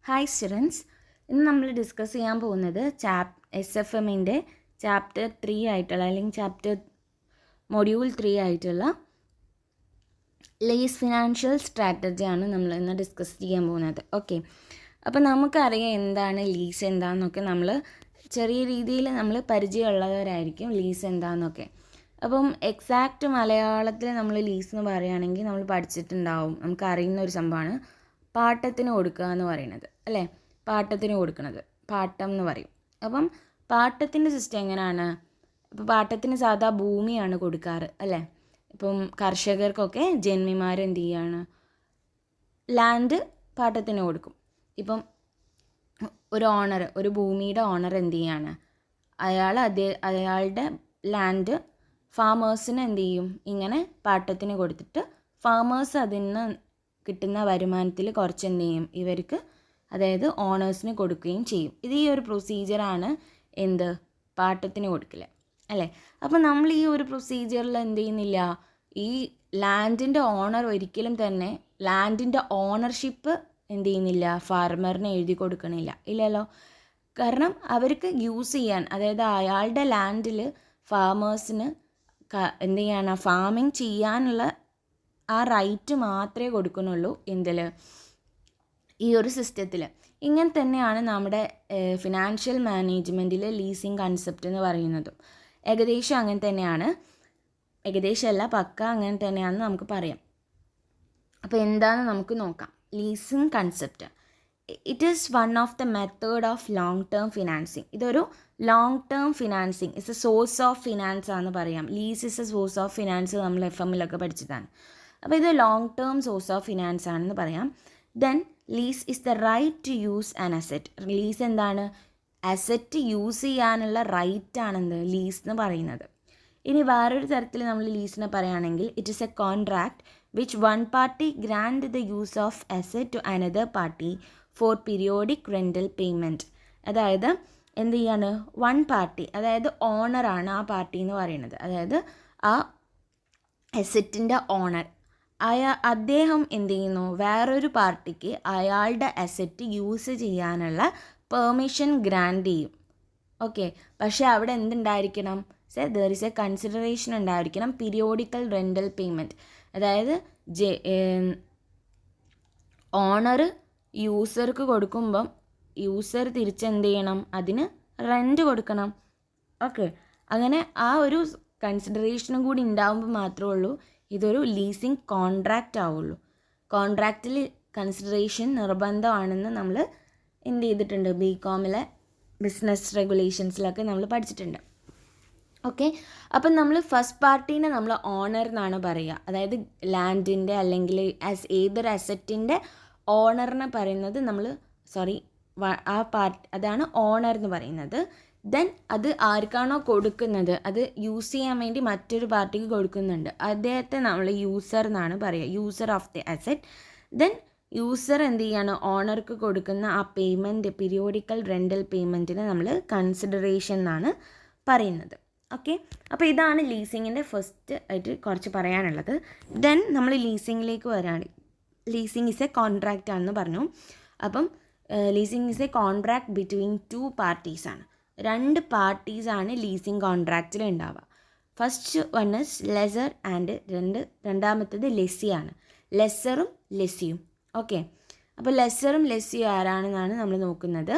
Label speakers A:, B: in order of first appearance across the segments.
A: Hi students, ഇന്ന് നമ്മൾ discuss ചെയ്യാൻ പോകുന്നത് SFMൻ്റെ ചാപ്റ്റർ 3 ആയിട്ടുള്ള അല്ലെങ്കിൽ മൊഡ്യൂൾ 3 ആയിട്ടുള്ള ലീസ് ഫിനാൻഷ്യൽ സ്ട്രാറ്റജിയാണ് നമ്മൾ ഇന്ന് ഡിസ്കസ് ചെയ്യാൻ പോകുന്നത്. ഓക്കെ, അപ്പോൾ നമുക്കറിയാം എന്താണ് ലീസ് എന്താണെന്നൊക്കെ. നമ്മൾ ചെറിയ രീതിയിൽ നമ്മൾ പരിചയമുള്ളവരായിരിക്കും ലീസ് എന്താണെന്നൊക്കെ. അപ്പം എക്സാക്റ്റ് മലയാളത്തിൽ നമ്മൾ ലീസ് എന്ന് പറയുകയാണെങ്കിൽ നമ്മൾ പഠിച്ചിട്ടുണ്ടാവും, നമുക്കറിയുന്ന ഒരു സംഭവമാണ് പാട്ടത്തിന് കൊടുക്കുക എന്ന് പറയുന്നത്, അല്ലേ? പാട്ടത്തിന് കൊടുക്കുന്നത് പാട്ടം എന്ന് പറയും. അപ്പം പാട്ടത്തിൻ്റെ സിസ്റ്റം എങ്ങനെയാണ്? ഇപ്പോൾ പാട്ടത്തിന് സാധാ ഭൂമിയാണ് കൊടുക്കാറ്, അല്ലേ? ഇപ്പം കർഷകർക്കൊക്കെ ജന്മിമാർ എന്ത് ചെയ്യാണ്, ലാൻഡ് പാട്ടത്തിന് കൊടുക്കും. ഇപ്പം ഒരു ഭൂമിയുടെ ഓണർ എന്ത് ചെയ്യാണ്, അയാളുടെ ലാൻഡ് ഫാമേഴ്സിന് എന്ത് ചെയ്യും, ഇങ്ങനെ പാട്ടത്തിന് കൊടുത്തിട്ട് ഫാമേഴ്സ് അതിൽ നിന്ന് കിട്ടുന്ന വരുമാനത്തിൽ കുറച്ച് എന്ത് ചെയ്യും, ഇവർക്ക് അതായത് ഓണേഴ്സിന് കൊടുക്കുകയും ചെയ്യും. ഇത് ഈ ഒരു പ്രൊസീജിയറാണ് എന്ത്, പാട്ടത്തിന് കൊടുക്കില്ല, അല്ലേ? അപ്പോൾ നമ്മൾ ഈ ഒരു പ്രൊസീജിയറിൽ എന്ത് ചെയ്യുന്നില്ല, ഈ ലാൻഡിൻ്റെ ഓണർ ഒരിക്കലും തന്നെ ലാൻഡിൻ്റെ ഓണർഷിപ്പ് എന്ത് ചെയ്യുന്നില്ല, ഫാർമറിന് എഴുതി കൊടുക്കണില്ല, ഇല്ലല്ലോ. കാരണം അവർക്ക് യൂസ് ചെയ്യാൻ, അതായത് അയാളുടെ ലാൻഡിൽ ഫാമേഴ്സിന് എന്ത് ചെയ്യണം, ഫാമിങ് ചെയ്യാനുള്ള ആ റൈറ്റ് മാത്രമേ കൊടുക്കുന്നുള്ളൂ എന്തിൽ, ഈ ഒരു സിസ്റ്റത്തിൽ. ഇങ്ങനെ തന്നെയാണ് നമ്മുടെ ഫിനാൻഷ്യൽ മാനേജ്മെൻറ്റിൽ ലീസിങ് കൺസെപ്റ്റ് എന്ന് പറയുന്നതും. ഏകദേശം അങ്ങനെ തന്നെയാണ്, ഏകദേശമല്ല പക്ക അങ്ങനെ തന്നെയാണെന്ന് നമുക്ക് പറയാം. അപ്പോൾ എന്താണെന്ന് നമുക്ക് നോക്കാം. Leasing concept, it is one of the method of long term financing. ഇതൊരു long term financing is a source of finance ആണെന്ന് പറയാം. Lease is a source of finance നമ്മൾ FM-ലൊക്കെ പഠിച്ചതാണ്. അപ്പോൾ ഇത് long term source of finance ആണെന്ന് പറയാം. Then lease is the right to use an asset. Lease എന്താണ്, അസെറ്റ് യൂസ് ചെയ്യാനുള്ള റൈറ്റ് ആണെന്ത്, ലീസ് എന്ന് പറയുന്നത്. ഇനി വേറൊരു തരത്തിൽ നമ്മൾ ലീസിനെ പറയുകയാണെങ്കിൽ, it is a contract which one party grant the use of asset to another party for periodic rental payment. അതായത് എന്ത് ചെയ്യാണ്, വൺ പാർട്ടി, അതായത് ഓണറാണ് ആ പാർട്ടി എന്ന് പറയുന്നത്, അതായത് ആ അസെറ്റിൻ്റെ ഓണർ അദ്ദേഹം എന്ത് ചെയ്യുന്നു, വേറൊരു പാർട്ടിക്ക് അയാളുടെ അസെറ്റ് യൂസ് ചെയ്യാനുള്ള പെർമിഷൻ ഗ്രാൻഡ് ചെയ്യും. ഓക്കെ, പക്ഷേ അവിടെ എന്തുണ്ടായിരിക്കണം, ദർ ഇസ് എ കൺസിഡറേഷൻ ഉണ്ടായിരിക്കണം, പീരിയോഡിക്കൽ റെൻ്റൽ പേയ്മെൻറ്റ്. അതായത് ഓണർ യൂസർക്ക് കൊടുക്കുമ്പം യൂസർ തിരിച്ചെന്ത് ചെയ്യണം, അതിന് റെൻറ്റ് കൊടുക്കണം. ഓക്കെ, അങ്ങനെ ആ ഒരു കൺസിഡറേഷനും കൂടി ഉണ്ടാകുമ്പോൾ മാത്രമേ ഉള്ളൂ ഇതൊരു ലീസിങ് കോൺട്രാക്റ്റ് ആവുള്ളൂ. കോൺട്രാക്റ്റിൽ കൺസിഡറേഷൻ നിർബന്ധമാണെന്ന് നമ്മൾ എന്ത് ചെയ്തിട്ടുണ്ട്, BCom ബിസിനസ് റെഗുലേഷൻസിലൊക്കെ നമ്മൾ പഠിച്ചിട്ടുണ്ട്. ഓക്കെ, അപ്പം നമ്മൾ ഫസ്റ്റ് പാർട്ടീനെ നമ്മൾ ഓണർ എന്നാണ് പറയുക. അതായത് ലാൻഡിൻ്റെ അല്ലെങ്കിൽ ഏതൊരു അസറ്റിൻ്റെ ഓണറിനെ പറയുന്നത് നമ്മൾ അതാണ് ഓണർ എന്ന് പറയുന്നത്. ദെൻ അത് ആർക്കാണോ കൊടുക്കുന്നത്, അത് യൂസ് ചെയ്യാൻ വേണ്ടി മറ്റൊരു പാർട്ടിക്ക് കൊടുക്കുന്നുണ്ട്, അദ്ദേഹത്തെ നമ്മൾ യൂസർ എന്നാണ് പറയുക, user of the asset. Then user എന്ത് ചെയ്യാണ്, ഓണർക്ക് കൊടുക്കുന്ന ആ പേയ്മെൻറ്റ്, പീരിയോഡിക്കൽ റെൻ്റൽ പേയ്മെൻറ്റിന് നമ്മൾ കൺസിഡറേഷൻ എന്നാണ് പറയുന്നത്. ഓക്കെ, അപ്പോൾ ഇതാണ് ലീസിങ്ങിൻ്റെ ഫസ്റ്റ് ആയിട്ട് കുറച്ച് പറയാനുള്ളത്. ദെൻ നമ്മൾ ലീസിങ്ങിലേക്ക് വരികയാണെങ്കിൽ, ലീസിങ് ഇസ് എ കോൺട്രാക്റ്റ് ആണെന്ന് പറഞ്ഞു. അപ്പം leasing is a contract between 2 പാർട്ടീസാണ്. 2 പാർട്ടീസാണ് ലീസിങ് കോൺട്രാക്റ്റിൽ ഉണ്ടാവുക. First one is lessor and രണ്ടാമത്തേത് ലെസ്സിയാണ്. ലെസ്സറും ലെസ്സിയും. ഓക്കെ, അപ്പോൾ ലെസ്സറും ലെസ്സിയും ആരാണെന്നാണ് നമ്മൾ നോക്കുന്നത്.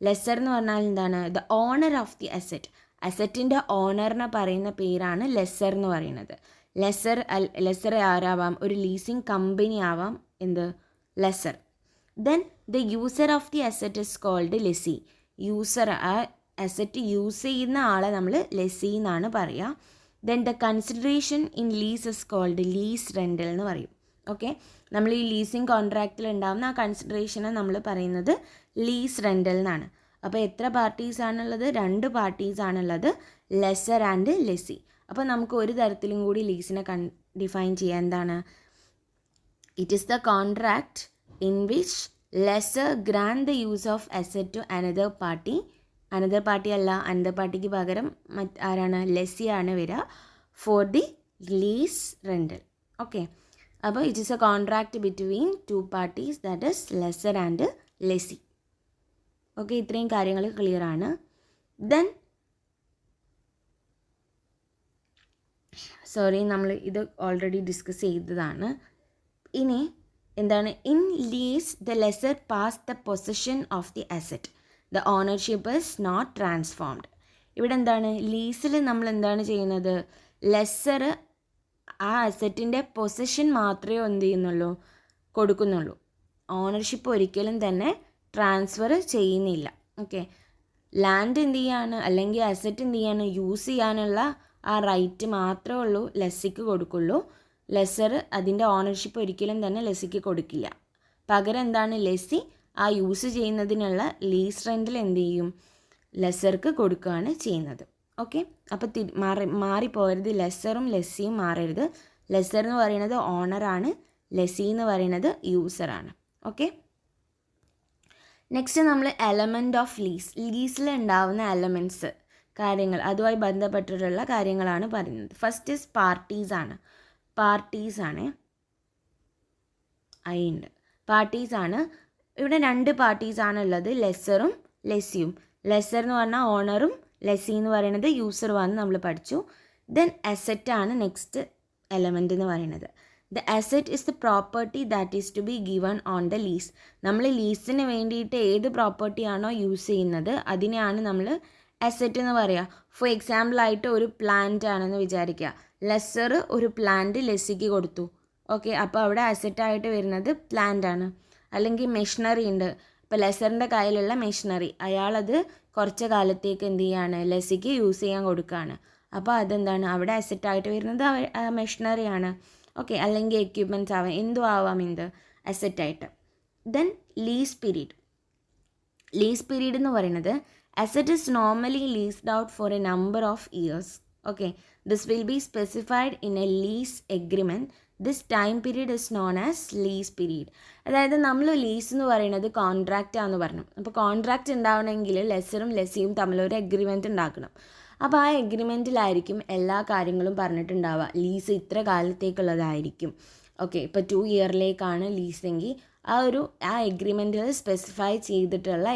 A: ലെസ്സർ എന്ന് പറഞ്ഞാൽ എന്താണ്, the owner of the asset. അസറ്റിൻ്റെ ഓണറിനെ പറയുന്ന പേരാണ് ലെസ്സർ എന്ന് പറയുന്നത്. ലെസ്സർ ആരാവാം, ഒരു ലീസിങ് കമ്പനി ആവാം, എന്ത്, lessor. Then the user of the asset is called lessee. User, ആ അസെറ്റ് യൂസ് ചെയ്യുന്ന ആളെ നമ്മൾ ലെസ്സി എന്നാണ് പറയുക. Then the consideration in lease is called lease rental എന്ന് പറയും. ഓക്കെ, നമ്മൾ ഈ ലീസിങ് കോൺട്രാക്റ്റിൽ ഉണ്ടാകുന്ന ആ കൺസിഡറേഷനെ നമ്മൾ പറയുന്നത് ലീസ് റെൻ്റൽ എന്നാണ്. അപ്പോൾ എത്ര പാർട്ടീസാണുള്ളത്, 2 പാർട്ടീസാണുള്ളത്, ലെസ്സർ ആൻഡ് ലെസ്സി. അപ്പോൾ നമുക്ക് ഒരു തരത്തിലും കൂടി ലീസിനെ ഡിഫൈൻ ചെയ്യാൻ, എന്താണ്, it is the contract in which lessor grant the use of asset to another party. Another പാർട്ടിക്ക് പകരം ആരാണ്, ലെസ്സിയാണ് വരിക, for the lease rental. Okay, അപ്പോൾ it is a contract between 2 parties, that is lessor and lessee. Okay, ഇത്രയും കാര്യങ്ങൾ clear ആണ്. Then നമ്മൾ ഇത് ഓൾറെഡി ഡിസ്കസ് ചെയ്തതാണ്. ഇനി എന്താണ്, in lease the lessor pass the possession of the asset, the ownership is not transformed. ഇവിടെ എന്താണ്, ലീസിൽ നമ്മൾ എന്താണ് ചെയ്യുന്നത്, ലെസർ ആ അസറ്റിൻ്റെ പൊസഷൻ മാത്രമേ എന്ത് ചെയ്യുന്നുള്ളൂ, കൊടുക്കുന്നുള്ളൂ. ഓണർഷിപ്പ് ഒരിക്കലും തന്നെ ട്രാൻസ്ഫർ ചെയ്യുന്നില്ല. ഓക്കെ, ലാൻഡ് എന്ത് ചെയ്യാണ്, അല്ലെങ്കിൽ അസറ്റ് എന്ത് ചെയ്യാണ്, യൂസ് ചെയ്യാനുള്ള ആ റൈറ്റ് മാത്രമേ ഉള്ളൂ ലെസ്സിക്ക് കൊടുക്കുള്ളൂ. ലെസർ അതിൻ്റെ ഓണർഷിപ്പ് ഒരിക്കലും തന്നെ ലെസ്സിക്ക് കൊടുക്കില്ല. പകരം എന്താണ്, ലെസ്സി ആ യൂസ് ചെയ്യുന്നതിനുള്ള ലീസ് റെൻറ്റിൽ എന്ത് ചെയ്യും, ലെസർക്ക് കൊടുക്കുകയാണ് ചെയ്യുന്നത്. ഓക്കെ, അപ്പോൾ മാറിപ്പോകരുത്, ലെസറും ലെസ്സിയും മാറരുത്. ലെസർ എന്ന് പറയുന്നത് ഓണറാണ്, ലെസ്സി എന്ന് പറയുന്നത് യൂസറാണ്. ഓക്കെ, നെക്സ്റ്റ് നമ്മൾ എലമെൻറ്റ് ഓഫ് ലീസ്, ലീസിൽ ഉണ്ടാവുന്ന എലമെൻറ്റ്സ്, കാര്യങ്ങൾ, അതുമായി ബന്ധപ്പെട്ടിട്ടുള്ള കാര്യങ്ങളാണ് പറയുന്നത്. ഫസ്റ്റ് ഇസ് പാർട്ടീസാണ്. പാർട്ടീസാണ്. ഇവിടെ 2 പാർട്ടീസാണ് ഉള്ളത്, ലെസറും ലെസ്സിയും. ലെസർ എന്ന് പറഞ്ഞാൽ ഓണറും, ലെസ്സി എന്ന് പറയുന്നത് യൂസറുമാണ് നമ്മൾ പഠിച്ചു. ദെൻ അസറ്റാണ് നെക്സ്റ്റ് എലമെൻ്റ് എന്ന് പറയുന്നത്. The asset is the property that is to be given on the lease. നമ്മൾ ലീസിന് വേണ്ടിയിട്ട് ഏത് പ്രോപ്പർട്ടിയാണോ യൂസ് ചെയ്യുന്നത് അതിനെയാണ് നമ്മൾ അസറ്റ് എന്ന് പറയുക. ഫോർ എക്സാമ്പിളായിട്ട് ഒരു പ്ലാന്റ് ആണെന്ന് വിചാരിക്കുക. ലെസർ ഒരു പ്ലാന്റ് ലെസ്സിക്ക് കൊടുത്തു. ഓക്കെ, അപ്പോൾ അവിടെ അസറ്റായിട്ട് വരുന്നത് പ്ലാന്റ് ആണ്. അല്ലെങ്കിൽ മെഷീനറി ഉണ്ട്, ഇപ്പോൾ ലെസറിൻ്റെ കയ്യിലുള്ള മെഷീനറി, അയാളത് കുറച്ച് കാലത്തേക്ക് എന്ത് ചെയ്യാണ്, ലെസ്സിക്ക് യൂസ് ചെയ്യാൻ കൊടുക്കുകയാണ്. അപ്പോൾ അതെന്താണ്, അവിടെ അസറ്റായിട്ട് വരുന്നത് മെഷീനറിയാണ്. ഓക്കെ, അല്ലെങ്കിൽ എക്യുപ്മെൻറ്റ്സ് ആവാം, എന്തും ആവാം എന്ത് അസറ്റായിട്ട്. ദെൻ ലീസ് പീരീഡ് എന്ന് പറയുന്നത് asset is normally leased out for a number of years. Okay, this will be specified in a lease agreement. This time period is known as lease period. അതായത് നമ്മൾ lease എന്ന് പറയുന്നത് contract ആണെന്ന് പറഞ്ഞു. അപ്പോൾ contract ഉണ്ടാവണമെങ്കിൽ ലെസറും ലെസ്സിയും തമ്മിലൊരു എഗ്രിമെൻറ്റ് ഉണ്ടാക്കണം. അപ്പോൾ ആ എഗ്രിമെൻറ്റിലായിരിക്കും എല്ലാ കാര്യങ്ങളും പറഞ്ഞിട്ടുണ്ടാവുക. ലീസ് ഇത്ര കാലത്തേക്കുള്ളതായിരിക്കും. ഓക്കെ, ഇപ്പോൾ 2 ഇയറിലേക്കാണ് ലീസെങ്കിൽ ആ എഗ്രിമെൻറ്റിൽ സ്പെസിഫൈ ചെയ്തിട്ടുള്ള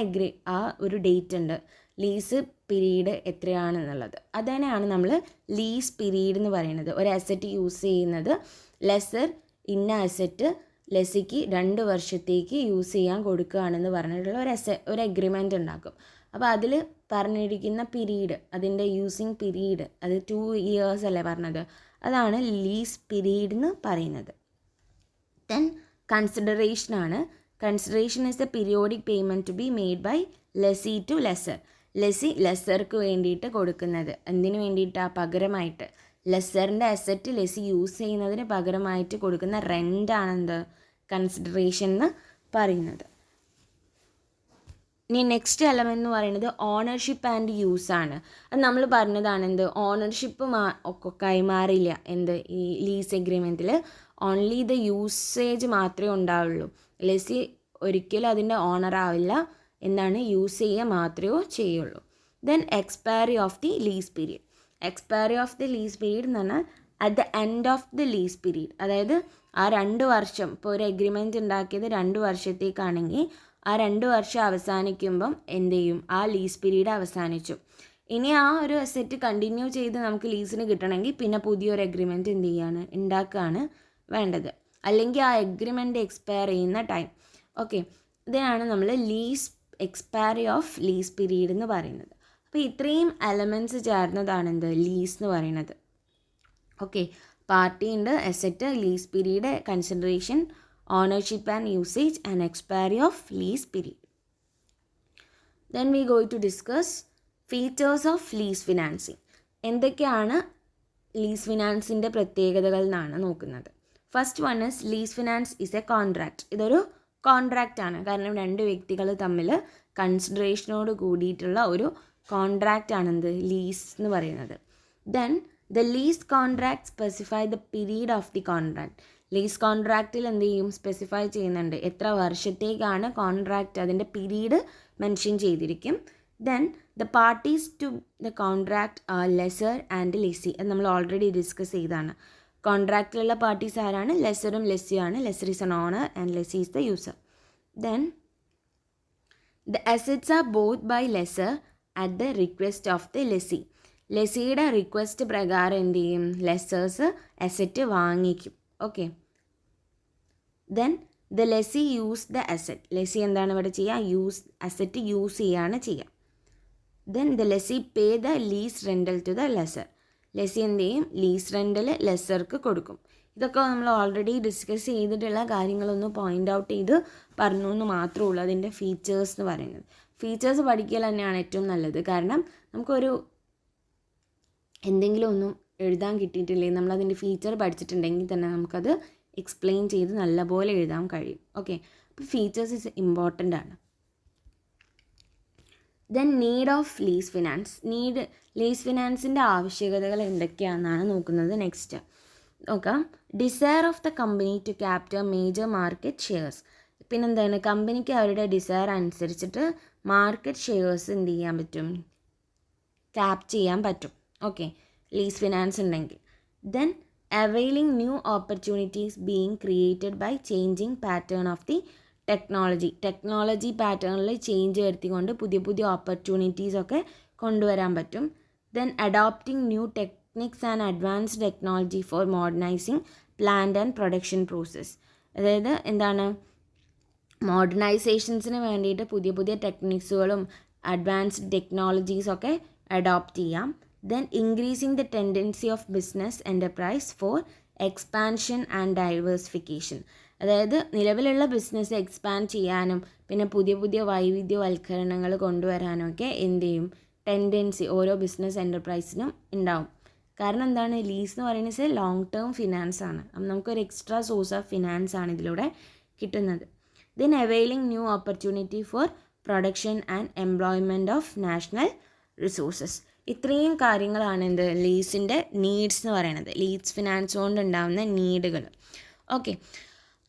A: ആ ഒരു ഡേറ്റ് ഉണ്ട്, ലീസ് പീരീഡ് എത്രയാണെന്നുള്ളത്. അതുതന്നെയാണ് നമ്മൾ ലീസ് പീരീഡ് എന്ന് പറയുന്നത്. ഒരു അസറ്റ് യൂസ് ചെയ്യുന്നത്, ലെസർ ഇന്ന അസറ്റ് ലെസ്സിക്ക് 2 വർഷത്തേക്ക് യൂസ് ചെയ്യാൻ കൊടുക്കുകയാണെന്ന് പറഞ്ഞിട്ടുള്ള ഒരു എഗ്രിമെൻ്റ് ഉണ്ടാക്കും. അപ്പോൾ അതിൽ പറഞ്ഞിരിക്കുന്ന പീരീഡ്, അതിൻ്റെ യൂസിങ് പീരീഡ്, അത് 2 ഇയേഴ്സ് അല്ലേ പറഞ്ഞത്, അതാണ് ലീസ് പീരീഡ് എന്ന് പറയുന്നത്. ദെൻ കൺസിഡറേഷനാണ്. Consideration is a periodic payment to be made by lessee to lessor. ലെസർക്ക് വേണ്ടിയിട്ട് കൊടുക്കുന്നത്. എന്തിനു വേണ്ടിയിട്ടാണ്, പകരമായിട്ട്. ലെസറിൻ്റെ അസറ്റ് ലെസ്സി യൂസ് ചെയ്യുന്നതിന് പകരമായിട്ട് കൊടുക്കുന്ന റെൻ്റാണെന്ത്, കൺസിഡറേഷൻ എന്ന് പറയുന്നത്. ഇനി നെക്സ്റ്റ് എലമെൻ്റ് എന്ന് പറയുന്നത് ഓണർഷിപ്പ് ആൻഡ് യൂസ് ആണ്. അത് നമ്മൾ പറഞ്ഞതാണ് എന്ത്, ഓണർഷിപ്പ് കൈമാറില്ല ഈ ലീസ് എഗ്രിമെൻറ്റിൽ. ഓൺലി ദ യൂസേജ് മാത്രമേ ഉണ്ടാവുള്ളൂ. ലെസ്സി ഒരിക്കലും അതിൻ്റെ ഓണർ ആവില്ല, യൂസ് ചെയ്യുക മാത്രമേ ചെയ്യുള്ളൂ. Then expiry of the lease period. Expiry of the lease period എന്ന് പറഞ്ഞാൽ at the end of the lease period, അതായത് ആ 2 വർഷം, ഇപ്പോൾ ഒരു എഗ്രിമെൻറ്റ് ഉണ്ടാക്കിയത് 2 വർഷത്തേക്കാണെങ്കിൽ ആ 2 വർഷം അവസാനിക്കുമ്പം എന്ത് ചെയ്യും, ആ ലീസ് പീരീഡ് അവസാനിച്ചു. ഇനി ആ ഒരു അസറ്റ് കണ്ടിന്യൂ ചെയ്ത് നമുക്ക് ലീസിന് കിട്ടണമെങ്കിൽ പിന്നെ പുതിയൊരു എഗ്രിമെൻറ്റ് എന്ത് ചെയ്യാണ്, ഉണ്ടാക്കുകയാണ് വേണ്ടത്. അല്ലെങ്കിൽ ആ എഗ്രിമെൻറ്റ് എക്സ്പയർ ചെയ്യുന്ന ടൈം. ഓക്കെ, ഇതിനാണ് നമ്മൾ എക്സ്പയറി ഓഫ് ലീസ് പീരീഡ് എന്ന് പറയുന്നത്. അപ്പോൾ ഇത്രയും എലമെൻറ്റ്സ് ചേർന്നതാണ് ലീസ് എന്ന് പറയുന്നത്. ഓക്കെ, പാർട്ടി ഉണ്ട്, asset, lease period, consideration, ownership and usage and expiry of lease period. Then we going to discuss features of lease financing. എന്തൊക്കെയാണ് ലീസ് ഫിനാൻസിൻ്റെ പ്രത്യേകതകൾ എന്നാണ് നോക്കുന്നത്. First one is lease finance is a contract. ഇതൊരു contract ആണ്, കാരണം 2 വ്യക്തികൾ തമ്മിൽ കൺസിഡറേഷനോട് കൂടിയിട്ടുള്ള ഒരു കോൺട്രാക്റ്റ് ആണ് ലീസ് എന്ന് പറയുന്നത്. Then the lease contract specify the period of the contract. Lease കോൺട്രാക്റ്റിൽ എന്ത് ചെയ്യും, സ്പെസിഫൈ ചെയ്യുന്നുണ്ട് എത്ര വർഷത്തേക്കാണ് കോൺട്രാക്റ്റ്, അതിൻ്റെ പീരീഡ് മെൻഷൻ ചെയ്തിരിക്കും. Then the parties to the contract are lessor and lessee. അത് നമ്മൾ ഓൾറെഡി ഡിസ്കസ് ചെയ്താണ്. കോൺട്രാക്റ്റിലുള്ള പാർട്ടീസ് ആരാണ്, ലെസറും ലെസ്സിയാണ്. Lessor is an owner and lessee is the user. Then the assets are bought by lessor at the request of the lessee. ലെസിയുടെ request പ്രകാരം എന്ത് ചെയ്യും, ലെസേഴ്സ് അസറ്റ് വാങ്ങിക്കും. Okay, then the lessee use the asset. Lessee എന്താണ് ഇവിടെ ചെയ്യുക, asset use ചെയ്യാണ് ചെയ്യുക. Then the lessee pay the lease rental to the lessor. Lessee എന്ത് ചെയ്യും, ലീസ് റെൻ്റൽ ലെസർക്ക് കൊടുക്കും. ഇതൊക്കെ നമ്മൾ ഓൾറെഡി ഡിസ്കസ് ചെയ്തിട്ടുള്ള കാര്യങ്ങളൊന്ന് പോയിൻ്റ് ഔട്ട് ചെയ്ത് പറഞ്ഞു എന്ന് മാത്രമേ ഉള്ളൂ. അതിൻ്റെ ഫീച്ചേഴ്സ് എന്ന് പറയുന്നത്, ഫീച്ചേഴ്സ് പഠിക്കൽ തന്നെയാണ് ഏറ്റവും നല്ലത്. കാരണം നമുക്കൊരു എന്തെങ്കിലും ഒന്നും എഴുതാൻ കിട്ടിയിട്ടില്ലെങ്കിൽ നമ്മളതിൻ്റെ ഫീച്ചർ പഠിച്ചിട്ടുണ്ടെങ്കിൽ തന്നെ നമുക്കത് എക്സ്പ്ലെയിൻ ചെയ്ത് നല്ലപോലെ എഴുതാൻ കഴിയും. ഓക്കെ, അപ്പോൾ ഫീച്ചേഴ്സ് ഇസ് ഇമ്പോർട്ടൻ്റ് ആണ്. Then need of lease finance. Lease ഫിനാൻസിൻ്റെ ആവശ്യകതകൾ എന്തൊക്കെയാണെന്നാണ് നോക്കുന്നത്. നെക്സ്റ്റ് നോക്കാം. Desire of the company to capture major market shares. പിന്നെന്താണ്, കമ്പനിക്ക് അവരുടെ ഡിസയർ അനുസരിച്ചിട്ട് മാർക്കറ്റ് ഷെയർസ് എന്ത് ചെയ്യാൻ പറ്റും, ക്യാപ്ചർ ചെയ്യാൻ പറ്റും. ഓക്കെ, ലീസ് ഫിനാൻസ് ഉണ്ടെങ്കിൽ. Then availing new opportunities being created by changing pattern of the technology പാറ്റേണിൽ ചേഞ്ച് വരുത്തിക്കൊണ്ട് പുതിയ പുതിയ ഓപ്പർച്യൂണിറ്റീസ് ഒക്കെ കൊണ്ടുവരാൻ പറ്റും. Then adopting new techniques and advanced technology for modernising plant and production process. അതായത് എന്താണ്, മോഡേണൈസേഷൻസിന് വേണ്ടിയിട്ട് പുതിയ പുതിയ ടെക്നിക്സുകളും അഡ്വാൻസ്ഡ് ടെക്നോളജീസൊക്കെ അഡോപ്റ്റ് ചെയ്യാം. Then increasing the tendency of business enterprise for expansion and diversification. അതായത് നിലവിലുള്ള ബിസിനസ് എക്സ്പാൻഡ് ചെയ്യാനും പിന്നെ പുതിയ പുതിയ വൈവിധ്യവൽക്കരണങ്ങൾ കൊണ്ടുവരാനും ഒക്കെ എന്ത് ചെയ്യും, ടെൻഡൻസി ഓരോ ബിസിനസ് എൻ്റർപ്രൈസിനും ഉണ്ടാവും. കാരണം എന്താണ്, ലീസ് എന്ന് പറയുന്നത് ലോങ് ടേം ഫിനാൻസ് ആണ്. അപ്പം നമുക്കൊരു എക്സ്ട്രാ സോഴ്സ് ഓഫ് ഫിനാൻസ് ആണ് ഇതിലൂടെ കിട്ടുന്നത്. Then availing new opportunity for production and employment of national resources. ഇത്രയും കാര്യങ്ങളാണ് എന്ത്, ലീസിൻ്റെ നീഡ്സ് എന്ന് പറയുന്നത്, ലീസ് ഫിനാൻസ് കൊണ്ട് ഉണ്ടാകുന്ന നീഡുകൾ. ഓക്കെ,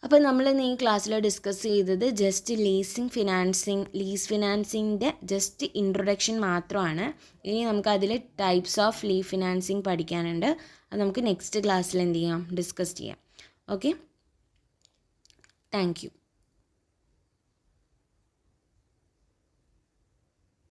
A: അപ്പോൾ നമ്മൾ ഈ ക്ലാസ്സിൽ ഡിസ്കസ് ചെയ്തത് ജസ്റ്റ് ലീസ് ഫിനാൻസിൻ്റെ ജസ്റ്റ് ഇൻട്രൊഡക്ഷൻ മാത്രമാണ്. ഇനി നമുക്കതിൽ ടൈപ്സ് ഓഫ് ലീസ് ഫിനാൻസിങ് പഠിക്കാനുണ്ട്. അത് നമുക്ക് നെക്സ്റ്റ് ക്ലാസ്സിൽ എന്ത് ചെയ്യാം, ഡിസ്കസ് ചെയ്യാം. Okay, thank you.